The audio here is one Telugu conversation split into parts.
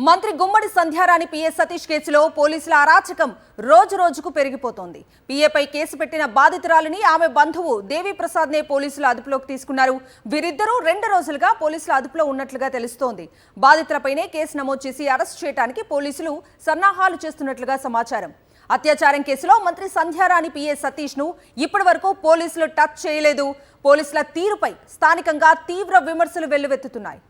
మంత్రి గుమ్మడి సంధ్యారాణి పిఏ సతీష్ కేసులో పోలీసుల అరాచకం రోజు రోజుకు పెరిగిపోతోంది. పిఏపై కేసు పెట్టిన బాధితురాలిని ఆమె బంధువు దేవిప్రసాద్ నే పోలీసులు అదుపులోకి తీసుకున్నారు. వీరిద్దరూ 2 రోజులుగా పోలీసుల అదుపులో ఉన్నట్లుగా తెలుస్తోంది. బాధితులపైనే కేసు నమోదు చేసి అరెస్ట్ చేయడానికి పోలీసులు సన్నాహాలు చేస్తున్నట్లుగా సమాచారం. అత్యాచారం కేసులో మంత్రి సంధ్యారాణి పిఏ సతీష్ ను ఇప్పటివరకు పోలీసులు టచ్ చేయలేదు. పోలీసుల తీరుపై స్థానికంగా తీవ్ర విమర్శలు వెల్లువెత్తుతున్నాయి.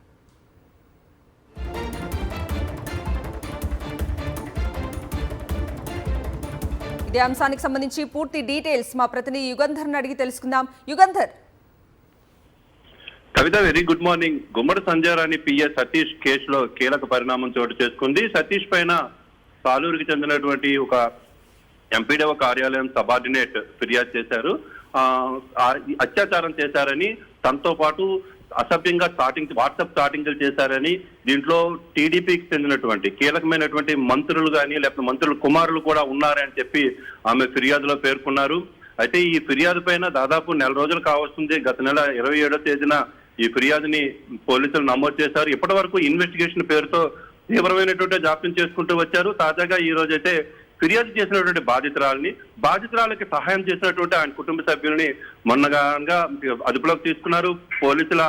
ఇదే అంశానికి సంబంధించి పూర్తి డీటెయిల్స్ మా ప్రతినిధి యుగంధర్ అడిగి తెలుసుకుందాం. యుగంధర్. కవిత, వెరీ గుడ్ మార్నింగ్. గుమ్మడి సంధ్యారాణి పిఏ సతీష్ కేసులో కీలక పరిణామం చోటు చేసుకుంది. సతీష్ పైన సాలూరుకి చెందినటువంటి ఒక ఎంపీడీఓ కార్యాలయం సబార్డినేట్ ఫిర్యాదు చేశారు. అత్యాచారం చేశారని, తనతో పాటు అసభ్యంగా వాట్సాప్ చాటింగ్లు చేశారని, దీంట్లో టీడీపీకి చెందినటువంటి కీలకమైనటువంటి మంత్రులు కానీ లేకపోతే మంత్రుల కుమారులు కూడా ఉన్నారని చెప్పి ఆమె ఫిర్యాదులో పేర్కొన్నారు. అయితే ఈ ఫిర్యాదు పైన దాదాపు 1 నెల రోజులు కావస్తుంది. గత నెల 27వ తేదీన ఈ ఫిర్యాదుని పోలీసులు నమోదు చేశారు. ఇప్పటి వరకు ఇన్వెస్టిగేషన్ పేరుతో తీవ్రమైనటువంటి జాప్యం చేసుకుంటూ వచ్చారు. తాజాగా ఈ రోజైతే ఫిర్యాదు చేసినటువంటి బాధితురాలకి సహాయం చేసినటువంటి ఆయన కుటుంబ సభ్యులని మొన్నగా అదుపులోకి తీసుకున్నారు. పోలీసుల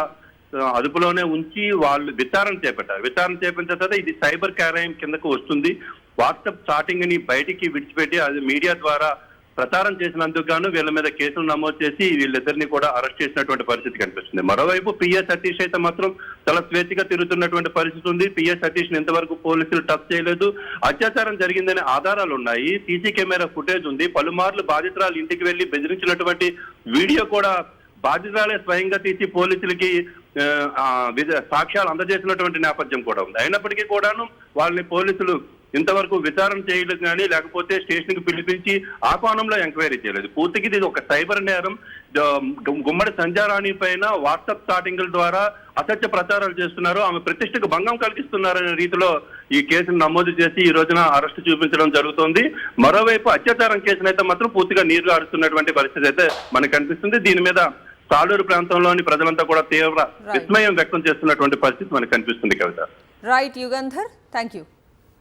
అదుపులోనే ఉంచి వాళ్ళు విచారణ చేపట్టారు. విచారణ చేపట్టిన తర్వాత ఇది సైబర్ క్రైమ్ కిందకు వస్తుంది. వాట్సాప్ చాటింగ్ ని బయటికి విడిచిపెట్టి అది మీడియా ద్వారా ప్రచారం చేసినందుకు గాను వీళ్ళ మీద కేసులు నమోదు చేసి వీళ్ళిద్దరిని కూడా అరెస్ట్ చేసినటువంటి పరిస్థితి కనిపిస్తుంది. మరోవైపు పిఏ సతీష్ అయితే మాత్రం చాలా స్వేచ్ఛగా తిరుగుతున్నటువంటి పరిస్థితి ఉంది. పిఏ సతీష్ ఇంతవరకు పోలీసులు టచ్ చేయలేదు. అత్యాచారం జరిగిందనే ఆధారాలు ఉన్నాయి. సీసీ కెమెరా ఫుటేజ్ ఉంది. పలుమార్లు బాధితురాలు ఇంటికి వెళ్లి బెదిరించినటువంటి వీడియో కూడా బాధితురాలే స్వయంగా తీసి పోలీసులకి సాక్ష్యాలు అందజేసినటువంటి నేపథ్యం కూడా ఉంది. అయినప్పటికీ కూడాను వాళ్ళని పోలీసులు ఇంతవరకు విచారణ చేయలేదు కానీ, లేకపోతే స్టేషన్ కి పిలిపించి ఆ కోణంలో ఎంక్వైరీ చేయలేదు. పూర్తిగా ఇది ఒక సైబర్ నేరం. గుమ్మడి సంధ్యారాణి పైన వాట్సాప్ చాటింగ్ల ద్వారా అసత్య ప్రచారాలు చేస్తున్నారు, ఆమె ప్రతిష్టకు భంగం కలిగిస్తున్నారనే రీతిలో ఈ కేసును నమోదు చేసి ఈ రోజున అరెస్టు చూపించడం జరుగుతోంది. మరోవైపు అత్యాచారం కేసునైతే మాత్రం పూర్తిగా నీరు ఆడుతున్నటువంటి పరిస్థితి అయితే మనకు కనిపిస్తుంది. దీని మీద సాలూరు ప్రాంతంలోని ప్రజలంతా కూడా తీవ్ర విస్మయం వ్యక్తం చేస్తున్నటువంటి పరిస్థితి మనకు కనిపిస్తుంది. Kavitha. Right Yugandhar, thank you.